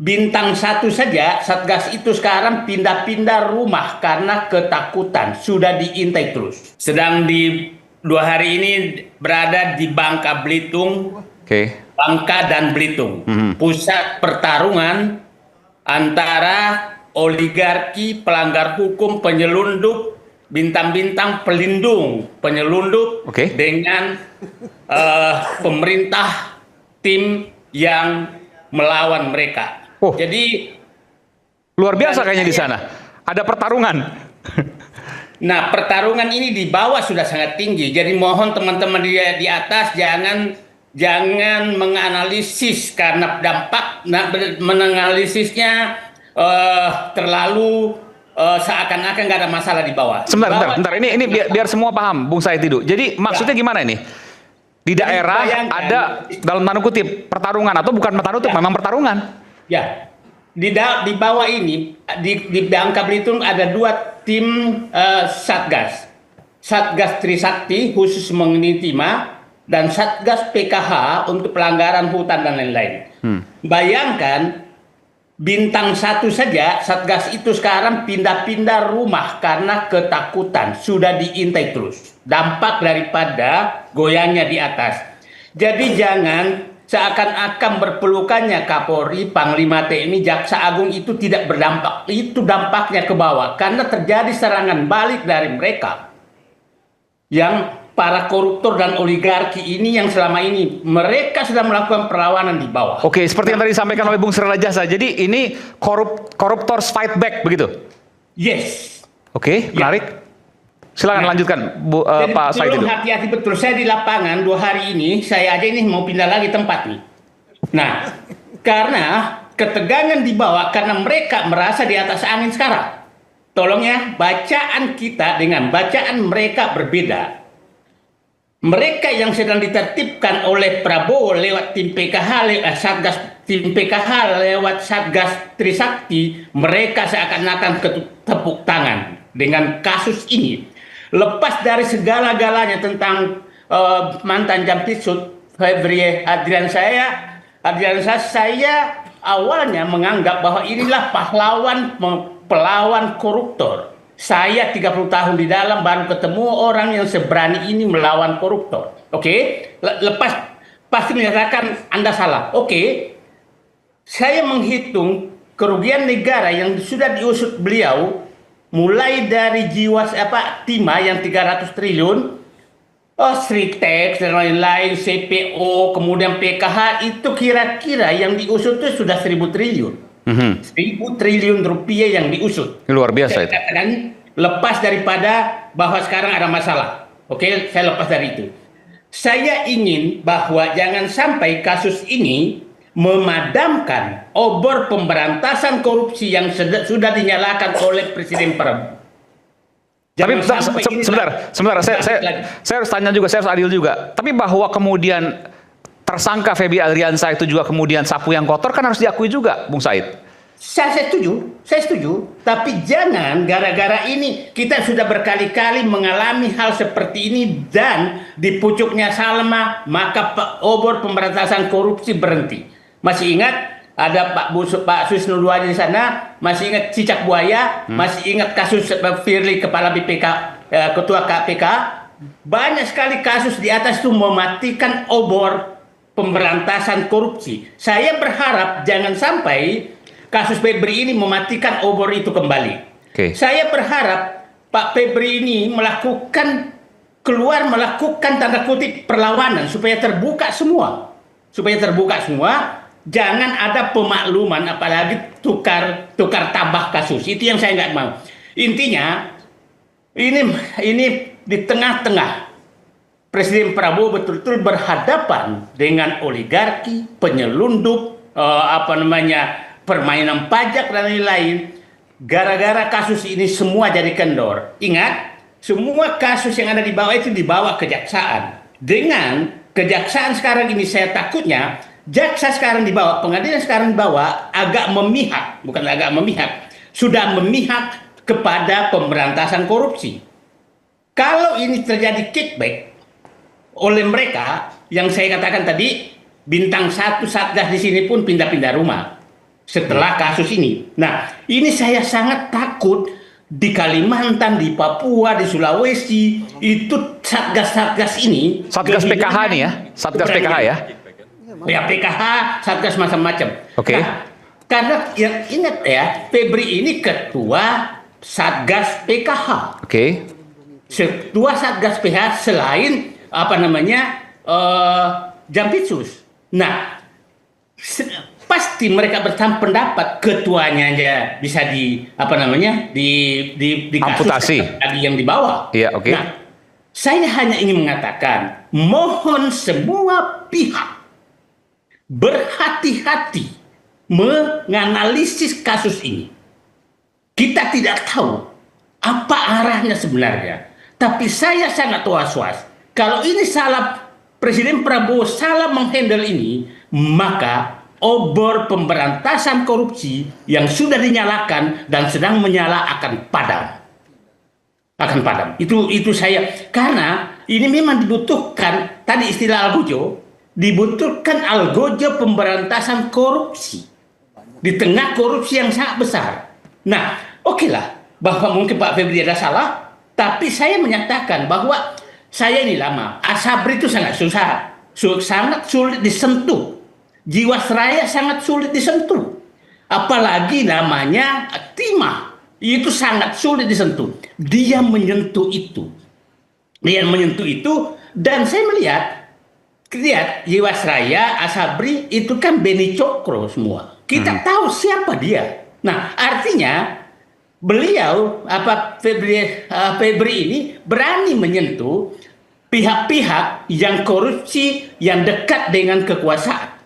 bintang satu saja, Satgas itu sekarang pindah-pindah rumah karena ketakutan. Sudah diintai terus. Sedang di 2 hari ini berada di Bangka Belitung, Oke. Bangka dan Belitung. Mhm. Pusat pertarungan antara oligarki, pelanggar hukum, penyelundup, bintang-bintang pelindung penyelundup Oke. dengan pemerintah tim yang melawan mereka. Oh. Jadi Luar biasa kayaknya di sana. Ada pertarungan. nah, pertarungan ini di bawah sudah sangat tinggi. Jadi mohon teman-teman di atas jangan menganalisis karena dampak menganalisisnya terlalu seakan-akan nggak ada masalah di bawah. Sebentar. Ini biar semua paham, Bung Said Didu. Jadi maksudnya gimana ini? Di daerah bayangkan, ada dalam tanda kutip pertarungan atau bukan pertarungan, memang pertarungan. Ya, di bawah ini di Bangka Belitung ada 2 tim Satgas, Satgas Trisakti khusus mengenai timah dan Satgas PKH untuk pelanggaran hutan dan lain-lain. Bayangkan bintang satu saja, Satgas itu sekarang pindah-pindah rumah karena ketakutan. Sudah diintai terus. Dampak daripada goyangnya di atas. Jadi jangan seakan-akan berpelukannya Kapolri, Panglima TNI, Jaksa Agung itu tidak berdampak. Itu dampaknya ke bawah. Karena terjadi serangan balik dari mereka. Yang para koruptor dan oligarki ini yang selama ini mereka sudah melakukan perlawanan di bawah. Oke, seperti yang tadi disampaikan oleh Bung Srirajasa. Jadi ini koruptors fight back begitu? Yes. Oke, menarik. Silakan lanjutkan, Jadi Pak Said tolong Didu. hati-hati betul. Saya di lapangan 2 hari ini, saya aja ini mau pindah lagi tempat nih. Nah, karena ketegangan di bawah, karena mereka merasa di atas angin sekarang. Tolong ya, bacaan kita dengan bacaan mereka berbeda. Mereka yang sedang ditertibkan oleh Prabowo lewat tim PKH, lewat Satgas tim PKH, lewat Satgas Trisakti, mereka seakan-akan tepuk tangan dengan kasus ini. Lepas dari segala-galanya tentang mantan Jampitsus Febri Adrian saya awalnya menganggap bahwa inilah pelawan koruptor. Saya 30 tahun di dalam baru ketemu orang yang seberani ini melawan koruptor. Oke? Lepas pasti menyatakan Anda salah. Oke. Saya menghitung kerugian negara yang sudah diusut beliau mulai dari timah yang 300 triliun, Sritex dan lain-lain, CPO, kemudian PKH itu kira-kira yang diusut itu sudah 1.000 triliun. 1.000 triliun rupiah yang diusut. Luar biasa itu. Lepas daripada bahwa sekarang ada masalah. Oke, saya lepas dari itu. Saya ingin bahwa jangan sampai kasus ini memadamkan obor pemberantasan korupsi yang sudah dinyalakan oleh Presiden Prabowo. Tapi sebentar, saya harus tanya juga, saya harus adil juga. Tapi bahwa kemudian tersangka Febri Adriansyah itu juga kemudian sapu yang kotor kan harus diakui juga, Bung Said. Saya setuju. Tapi jangan gara-gara ini kita sudah berkali-kali mengalami hal seperti ini dan di pucuknya Salma maka obor pemberantasan korupsi berhenti. Masih ingat ada Pak Susno Duaji di sana, masih ingat cicak buaya, masih ingat kasus Firly kepala BPK, ketua KPK. Banyak sekali kasus di atas itu mematikan obor pemberantasan korupsi. Saya berharap jangan sampai kasus Febri ini mematikan obor itu kembali. Okay. Saya berharap Pak Febri ini melakukan tanda kutip perlawanan supaya terbuka semua. Jangan ada pemakluman apalagi tukar tambah kasus. Itu yang saya nggak mau. Intinya ini di tengah-tengah Presiden Prabowo betul-betul berhadapan dengan oligarki, penyelundup, permainan pajak dan lain-lain. Gara-gara kasus ini semua jadi kendor. Ingat, semua kasus yang ada di bawah itu dibawa kejaksaan. Dengan kejaksaan sekarang ini saya takutnya jaksa sekarang dibawa, pengadilan sekarang dibawa sudah memihak kepada pemberantasan korupsi. Kalau ini terjadi kickback oleh mereka, yang saya katakan tadi, bintang satu Satgas di sini pun pindah-pindah rumah. setelah kasus ini. Nah, ini saya sangat takut di Kalimantan, di Papua, di Sulawesi, itu satgas-satgas ini. Satgas PKH nih ya, Satgas PKH ya. Ya PKH, satgas macam-macam. Oke. Nah, karena yang ingat ya, Febri ini ketua Satgas PKH. Oke. Ketua Satgas PKH selain Jampitsus. Nah, pasti mereka berpendapat ketuanya aja bisa di amputasi tadi yang dibawa. Iya, oke. Nah, saya hanya ingin mengatakan, mohon semua pihak berhati-hati menganalisis kasus ini. Kita tidak tahu apa arahnya sebenarnya, tapi saya sangat was-was. Kalau ini salah, Presiden Prabowo salah menghandle ini, maka obor pemberantasan korupsi yang sudah dinyalakan dan sedang menyala akan padam. Akan padam. Itu saya, karena ini memang dibutuhkan, tadi istilah Algojo, dibutuhkan Algojo pemberantasan korupsi di tengah korupsi yang sangat besar. Nah, oke lah, bahwa mungkin Pak Febri ada salah, tapi saya menyatakan bahwa saya ini lama, Asabri itu sangat susah, sangat sulit disentuh. Jiwasraya sangat sulit disentuh. Apalagi namanya Timah, itu sangat sulit disentuh. Dia menyentuh itu. Dan saya lihat Jiwasraya, Asabri itu kan Beni Cokro semua. Kita tahu siapa dia. Nah, artinya beliau Febri ini berani menyentuh pihak-pihak yang korupsi yang dekat dengan kekuasaan.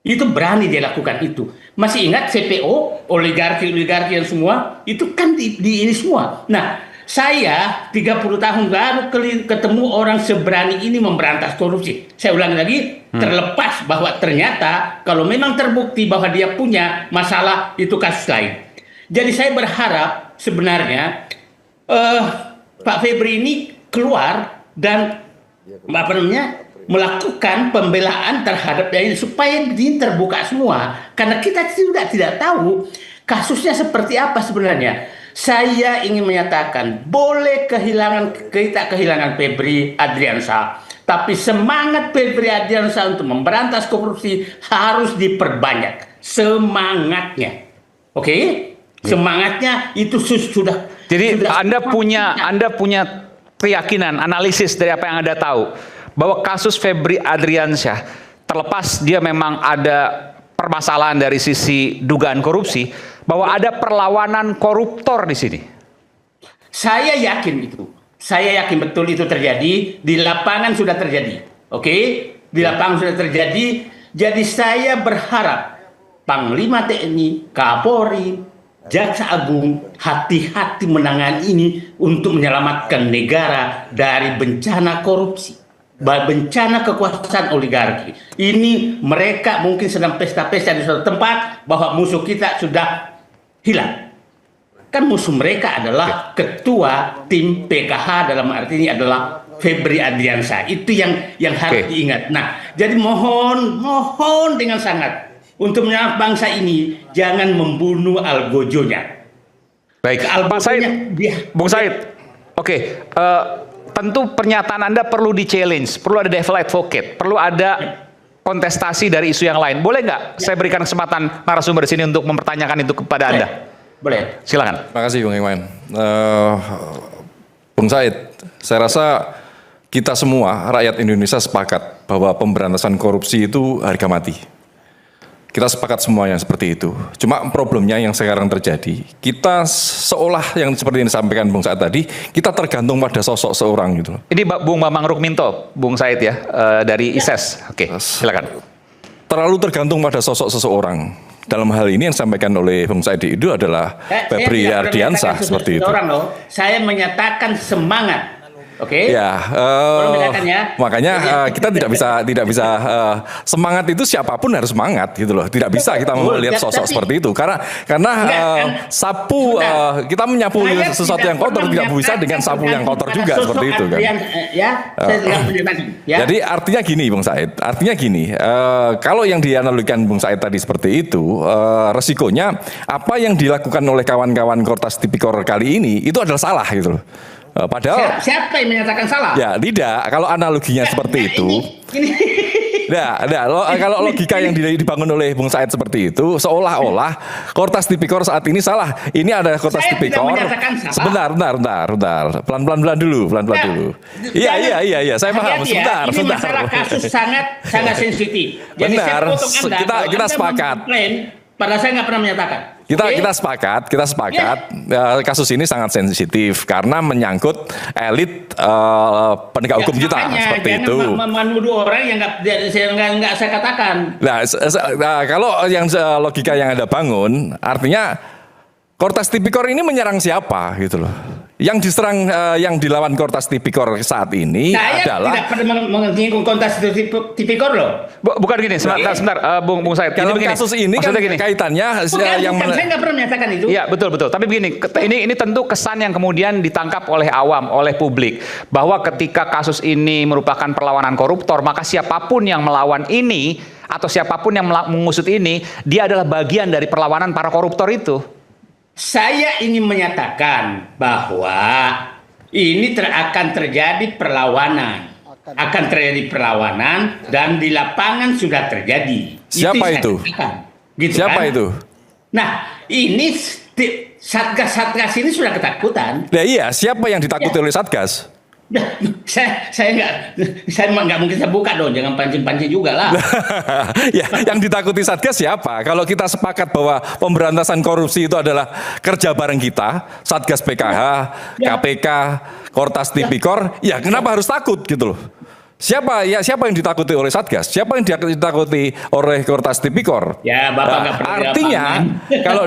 Itu berani dia lakukan itu. Masih ingat CPO, oligarki yang semua, itu kan di ini semua. Nah, saya 30 tahun baru ketemu orang seberani ini memberantas korupsi. Saya ulangi lagi, terlepas bahwa ternyata kalau memang terbukti bahwa dia punya masalah, itu kasus lain. Jadi saya berharap sebenarnya Pak Febri ini keluar dan melakukan pembelaan terhadap dia ini supaya ini terbuka semua, karena kita juga tidak tahu kasusnya seperti apa sebenarnya. Saya ingin menyatakan boleh kita kehilangan Febri Adriansyah, tapi semangat Febri Adriansyah untuk memberantas korupsi harus diperbanyak semangatnya. Oke? Semangatnya itu sudah. Jadi Anda punya keyakinan, analisis dari apa yang Anda tahu, bahwa kasus Febri Adriansyah, terlepas dia memang ada permasalahan dari sisi dugaan korupsi, bahwa ada perlawanan koruptor di sini. Saya yakin itu. Saya yakin betul itu terjadi. Di lapangan sudah terjadi. Oke? Di lapangan sudah terjadi. Jadi saya berharap Panglima TNI, Kapolri, Jaksa Agung hati-hati menangani ini untuk menyelamatkan negara dari bencana korupsi. Bencana kekuasaan oligarki. Ini mereka mungkin sedang pesta-pesta di suatu tempat bahwa musuh kita sudah hilang. Kan musuh mereka adalah ketua tim PKH, dalam arti ini adalah Febri Adriansyah. Itu yang harus diingat. Nah, jadi mohon dengan sangat untuk menyelamatkan bangsa ini, jangan membunuh algojonya. Baik, Pak Said, Bung Said. Oke, tentu pernyataan Anda perlu di-challenge, perlu ada devil advocate, perlu ada kontestasi dari isu yang lain. Boleh nggak saya berikan kesempatan narasumber di sini untuk mempertanyakan itu kepada Anda? Boleh. Silakan. Terima kasih Bung Iwan. Bung Said, saya rasa kita semua rakyat Indonesia sepakat bahwa pemberantasan korupsi itu harga mati. Kita sepakat semuanya seperti itu. Cuma problemnya yang sekarang terjadi, kita seolah yang seperti yang disampaikan Bung Said tadi, kita tergantung pada sosok seorang gitu. Ini Bung Bambang Rukminto, Bung Said ya, dari ISES. Oke, silakan. Terlalu tergantung pada sosok seseorang. Dalam hal ini yang disampaikan oleh Bung Said itu adalah Febri Ardiansyah seperti itu. Saya menyatakan semangat Oke. Ya, Tolong bedakan ya. makanya kita tidak bisa semangat itu siapapun harus semangat gitu loh. Tidak bisa kita melihat sosok seperti itu karena sapu kita menyapu sesuatu yang kotor tidak bisa dengan sapu yang kotor juga seperti itu kan. Jadi artinya gini Bung Said, kalau yang dianalogikan Bung Said tadi seperti itu, resikonya apa yang dilakukan oleh kawan-kawan Kortas Tipikor kali ini itu adalah salah gitu loh. Padahal siapa yang menyatakan salah? Ya tidak, kalau analoginya seperti itu. Kalau logika yang dibangun oleh Bung Said seperti itu, seolah-olah Kortas Tipikor saat ini salah. Ini ada Kortas Tipikor. Sebentar, pelan-pelan dulu. Iya, saya paham. Sebentar. Masalah kasus sangat sensitif. Jadi Benar, kita sepakat. Padahal saya nggak pernah menyatakan. Kita sepakat. Kasus ini sangat sensitif karena menyangkut elit penegak hukum kita seperti itu. Menuduh orang yang nggak saya katakan. Nah, kalau yang logika yang Anda bangun, artinya Kortas Tipikor ini menyerang siapa gitu loh? Yang diserang, yang dilawan Kortas Tipikor saat ini adalah... Saya tidak pernah menyinggung Kortas Tipikor loh. Bukan gini, sebentar, Bung Said. Dalam kasus ini kan kaitannya saya nggak pernah menyatakan itu. Iya, betul. Tapi begini, ini tentu kesan yang kemudian ditangkap oleh awam, oleh publik. Bahwa ketika kasus ini merupakan perlawanan koruptor, maka siapapun yang melawan ini, atau siapapun yang mengusut ini, dia adalah bagian dari perlawanan para koruptor itu. Saya ingin menyatakan bahwa ini akan terjadi perlawanan. Dan di lapangan sudah terjadi. Siapa itu? Gitu Siapa kan? itu? Nah, ini Satgas ini sudah ketakutan. Nah iya, siapa yang ditakuti oleh Satgas? saya nggak mungkin saya buka dong, jangan pancing-pancing juga lah. Ya, yang ditakuti Satgas siapa? Kalau kita sepakat bahwa pemberantasan korupsi itu adalah kerja bareng kita, Satgas PKH, KPK, Kortas Tipikor, ya kenapa harus takut gitu loh? Siapa yang ditakuti oleh Satgas? Siapa yang ditakuti oleh Kortas Tipikor? Ya, Bapak nggak perlu. Artinya, kalau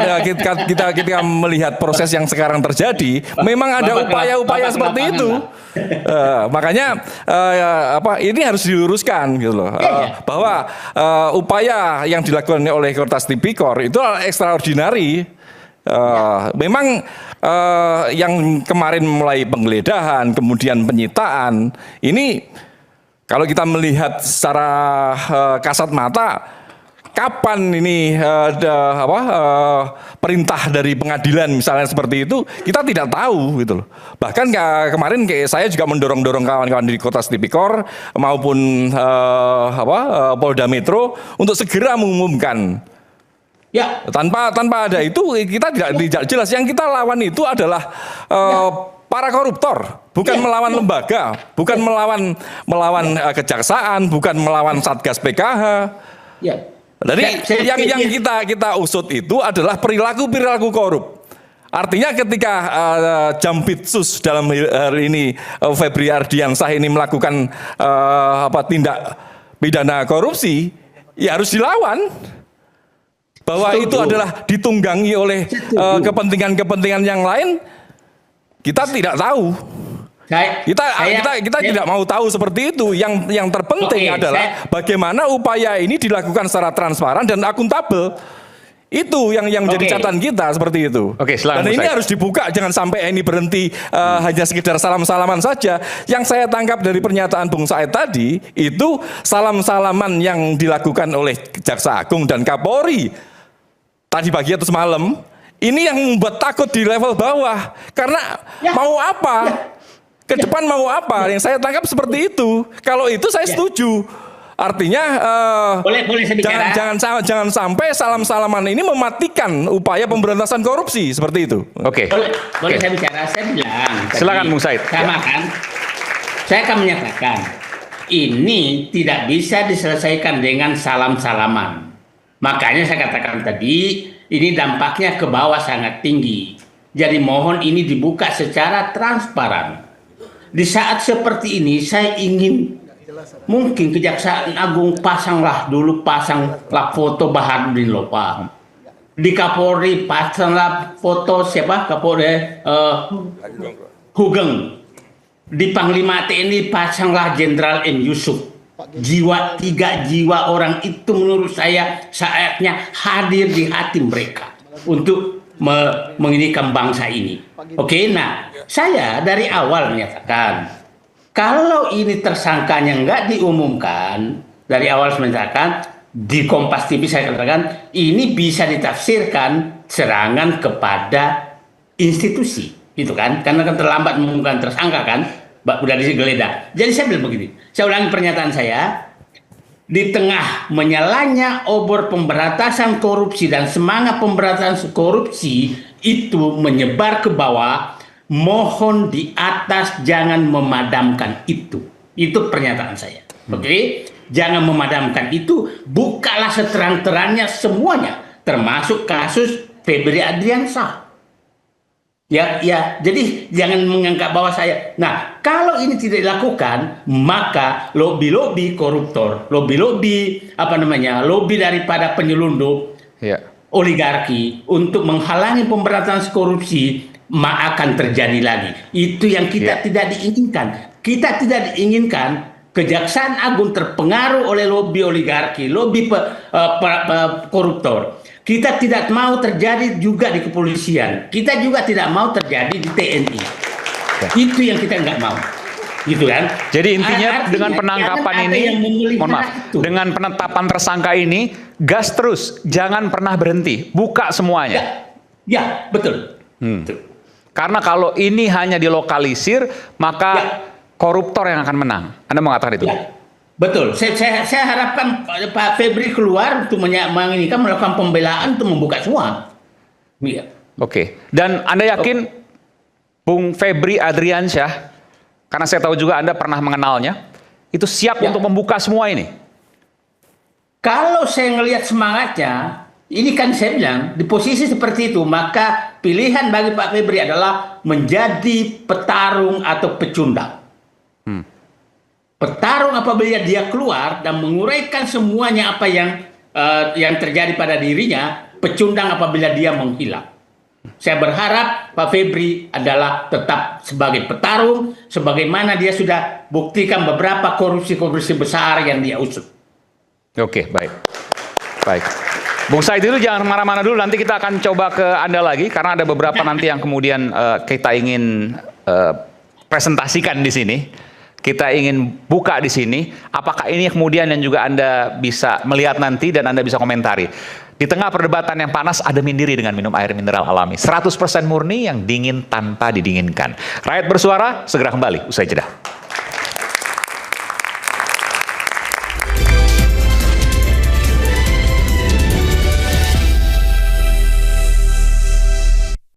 kita melihat proses yang sekarang terjadi, memang ada upaya-upaya seperti itu. Makanya ini harus diluruskan gitu loh. Bahwa upaya yang dilakukan oleh Kortas Tipikor itu extraordinary. Memang yang kemarin mulai penggeledahan, kemudian penyitaan, ini kalau kita melihat secara kasat mata, kapan ini perintah dari pengadilan misalnya seperti itu, kita tidak tahu gitu loh. Bahkan kemarin saya juga mendorong kawan-kawan di Kortas Tipikor maupun Polda Metro untuk segera mengumumkan. Ya, tanpa ada itu kita tidak jelas. Yang kita lawan itu adalah para koruptor, bukan melawan lembaga, bukan melawan kejaksaan, bukan melawan Satgas PKH. Ya. Jadi yang kita usut itu adalah perilaku korup. Artinya ketika Jampitsus dalam hari ini Febri Ardiansah ini melakukan tindak pidana korupsi, ya harus dilawan. Bahwa itu adalah ditunggangi oleh kepentingan yang lain, kita tidak tahu. Kita tidak mau tahu seperti itu. Yang terpenting adalah bagaimana upaya ini dilakukan secara transparan dan akuntabel. Itu yang menjadi catatan kita seperti itu. Dan ini harus dibuka, jangan sampai ini berhenti hanya sekedar salam-salaman saja. Yang saya tangkap dari pernyataan Bung Said tadi, itu salam-salaman yang dilakukan oleh Jaksa Agung dan Kapolri tadi pagi atau semalam, ini yang membuat takut di level bawah. Karena mau apa? Ke depan mau apa? Yang saya tangkap seperti itu. Kalau itu saya setuju. Artinya boleh saya bicara? Jangan sampai salam-salaman ini mematikan upaya pemberantasan korupsi seperti itu. Oke. Boleh saya bicara? Saya bilang. Silakan Bung Said. Sama kan? Saya akan menyatakan ini tidak bisa diselesaikan dengan salam-salaman. Makanya saya katakan tadi, ini dampaknya ke bawah sangat tinggi. Jadi mohon ini dibuka secara transparan. Di saat seperti ini, saya ingin mungkin Kejaksaan Agung pasanglah foto Baharudin Lopa. Di Kapolri pasanglah foto siapa? Kapolri Hugeng. di Panglima TNI pasanglah Jenderal M. Yusuf. Jiwa 3 jiwa orang itu menurut saya saatnya hadir di hati mereka untuk menginikan bangsa ini. Oke, nah saya dari awal menyatakan kalau ini tersangkanya nggak diumumkan, dari awal saya menyatakan di Kompas TV saya katakan ini bisa ditafsirkan serangan kepada institusi, gitu kan? Karena kan terlambat mengumumkan tersangka kan, udah digeledah. Jadi saya bilang begini, saya ulangi pernyataan saya, di tengah menyalanya obor pemberantasan korupsi dan semangat pemberantasan korupsi itu menyebar ke bawah, mohon di atas jangan memadamkan itu. Itu pernyataan saya. Oke? Jangan memadamkan itu, bukalah seterang-terangnya semuanya, termasuk kasus Febri Adriansyah. Ya, jadi jangan menganggap bahwa saya. Nah, kalau ini tidak dilakukan, maka lobby-lobby koruptor, lobby-lobby lobby daripada penyelundup, oligarki untuk menghalangi pemberantasan korupsi akan terjadi lagi. Itu yang kita tidak diinginkan. Kita tidak diinginkan Kejaksaan Agung terpengaruh oleh lobby oligarki, lobby koruptor. Kita tidak mau terjadi juga di kepolisian. Kita juga tidak mau terjadi di TNI. Itu yang kita nggak mau. Gitu kan? Jadi intinya dengan penangkapan ini, mohon maaf, dengan penetapan tersangka ini, gas terus, jangan pernah berhenti, buka semuanya. Ya, betul. Betul. Karena kalau ini hanya dilokalisir, maka koruptor yang akan menang. Anda mengatakan itu? Ya. Betul, saya harapkan Pak Febri keluar untuk melakukan pembelaan untuk membuka semua. Iya. Oke, dan Anda yakin Bung Febri Adriansyah, karena saya tahu juga Anda pernah mengenalnya, itu siap untuk membuka semua ini? Kalau saya ngelihat semangatnya, ini kan saya bilang, di posisi seperti itu, maka pilihan bagi Pak Febri adalah menjadi petarung atau pecundang. Petarung apabila dia keluar dan menguraikan semuanya apa yang terjadi pada dirinya, pecundang apabila dia menghilang. Saya berharap Pak Febri adalah tetap sebagai petarung, sebagaimana dia sudah buktikan beberapa korupsi-korupsi besar yang dia usut. Oke, baik. Baik. Bung Said dulu jangan marah-marah dulu, nanti kita akan coba ke Anda lagi, karena ada beberapa nanti yang kemudian kita ingin presentasikan di sini. Kita ingin buka di sini, apakah ini kemudian yang juga Anda bisa melihat nanti dan Anda bisa komentari. Di tengah perdebatan yang panas, ada mindiri dengan minum air mineral alami. 100% murni yang dingin tanpa didinginkan. Rakyat Bersuara, segera kembali, usai jeda.